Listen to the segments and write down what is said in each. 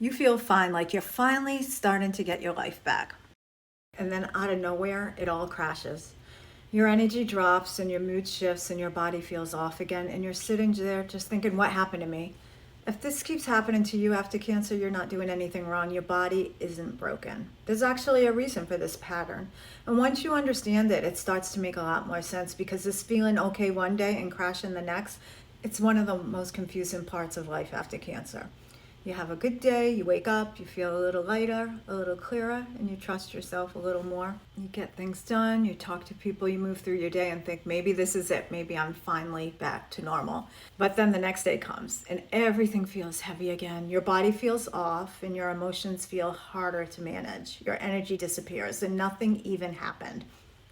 You feel fine, like you're finally starting to get your life back. And then out of nowhere, it all crashes. Your energy drops and your mood shifts and your body feels off again. And you're sitting there just thinking, what happened to me? If this keeps happening to you after cancer, you're not doing anything wrong. Your body isn't broken. There's actually a reason for this pattern. And once you understand it, it starts to make a lot more sense because this feeling okay one day and crashing the next, it's one of the most confusing parts of life after cancer. You have a good day, you wake up, you feel a little lighter, a little clearer, and you trust yourself a little more. You get things done, you talk to people, you move through your day and think, maybe this is it, maybe I'm finally back to normal. But then the next day comes and everything feels heavy again. Your body feels off and your emotions feel harder to manage. Your energy disappears and nothing even happened.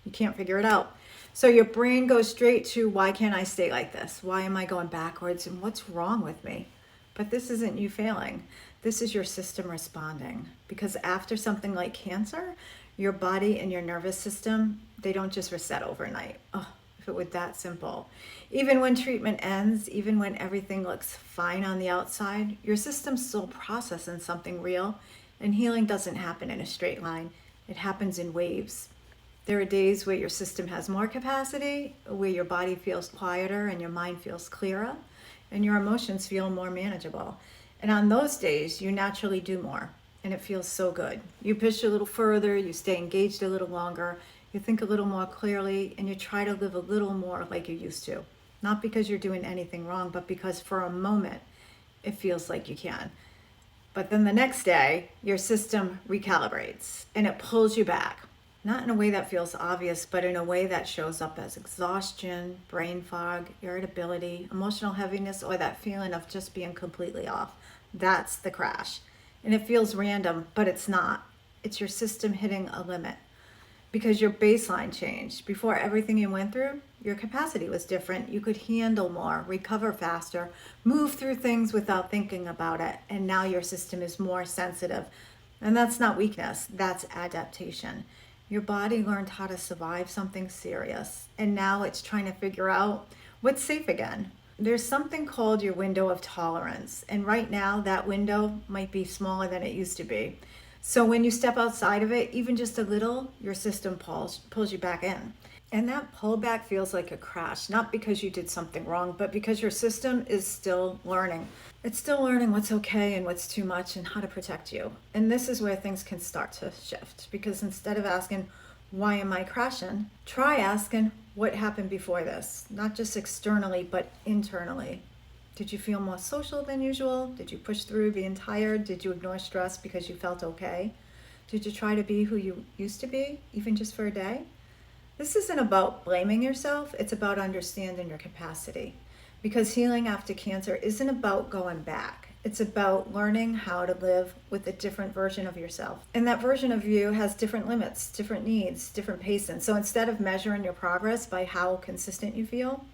You can't figure it out. So your brain goes straight to, why can't I stay like this? Why am I going backwards? And what's wrong with me? But this isn't you failing. This is your system responding. Because after something like cancer, your body and your nervous system, they don't just reset overnight. Oh, if it were that simple. Even when treatment ends, even when everything looks fine on the outside, your system's still processing something real. And healing doesn't happen in a straight line. It happens in waves. There are days where your system has more capacity, where your body feels quieter and your mind feels clearer, and your emotions feel more manageable. And on those days, you naturally do more, and it feels so good. You push a little further, you stay engaged a little longer, you think a little more clearly, and you try to live a little more like you used to. Not because you're doing anything wrong, but because for a moment, it feels like you can. But then the next day, your system recalibrates, and it pulls you back. Not in a way that feels obvious, but in a way that shows up as exhaustion, brain fog, irritability, emotional heaviness, or that feeling of just being completely off. That's the crash. And it feels random, but it's not. It's your system hitting a limit because your baseline changed. Before everything you went through, your capacity was different. You could handle more, recover faster, move through things without thinking about it. And now your system is more sensitive. And that's not weakness, that's adaptation. Your body learned how to survive something serious, and now it's trying to figure out what's safe again. There's something called your window of tolerance, and right now that window might be smaller than it used to be. So when you step outside of it, even just a little, your system pulls you back in. And that pullback feels like a crash, not because you did something wrong, but because your system is still learning. It's still learning what's okay and what's too much and how to protect you. And this is where things can start to shift. Because instead of asking, why am I crashing? Try asking, what happened before this? Not just externally, but internally. Did you feel more social than usual? Did you push through being tired? Did you ignore stress because you felt okay? Did you try to be who you used to be, even just for a day? This isn't about blaming yourself, it's about understanding your capacity. Because healing after cancer isn't about going back. It's about learning how to live with a different version of yourself. And that version of you has different limits, different needs, different pacing. So instead of measuring your progress by how consistent you feel,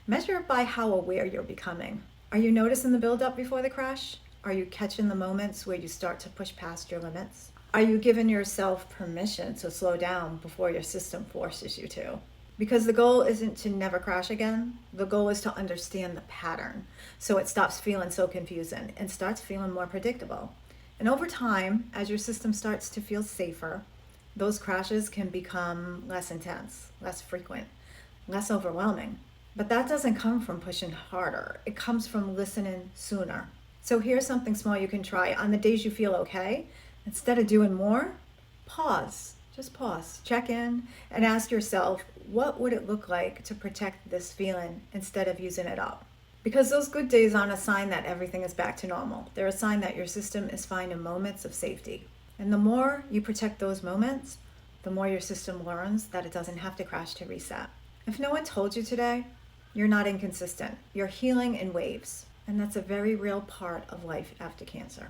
measure it by how aware you're becoming. Are you noticing the buildup before the crash? Are you catching the moments where you start to push past your limits? Are you giving yourself permission to slow down before your system forces you to? Because the goal isn't to never crash again. The goal is to understand the pattern so it stops feeling so confusing and starts feeling more predictable. And over time, as your system starts to feel safer, those crashes can become less intense, less frequent, less overwhelming. But that doesn't come from pushing harder. It comes from listening sooner. So here's something small you can try. On the days you feel okay, instead of doing more, pause. Just pause, check in, and ask yourself, what would it look like to protect this feeling instead of using it up? Because those good days aren't a sign that everything is back to normal. They're a sign that your system is finding moments of safety. And the more you protect those moments, the more your system learns that it doesn't have to crash to reset. If no one told you today, you're not inconsistent. You're healing in waves. And that's a very real part of life after cancer.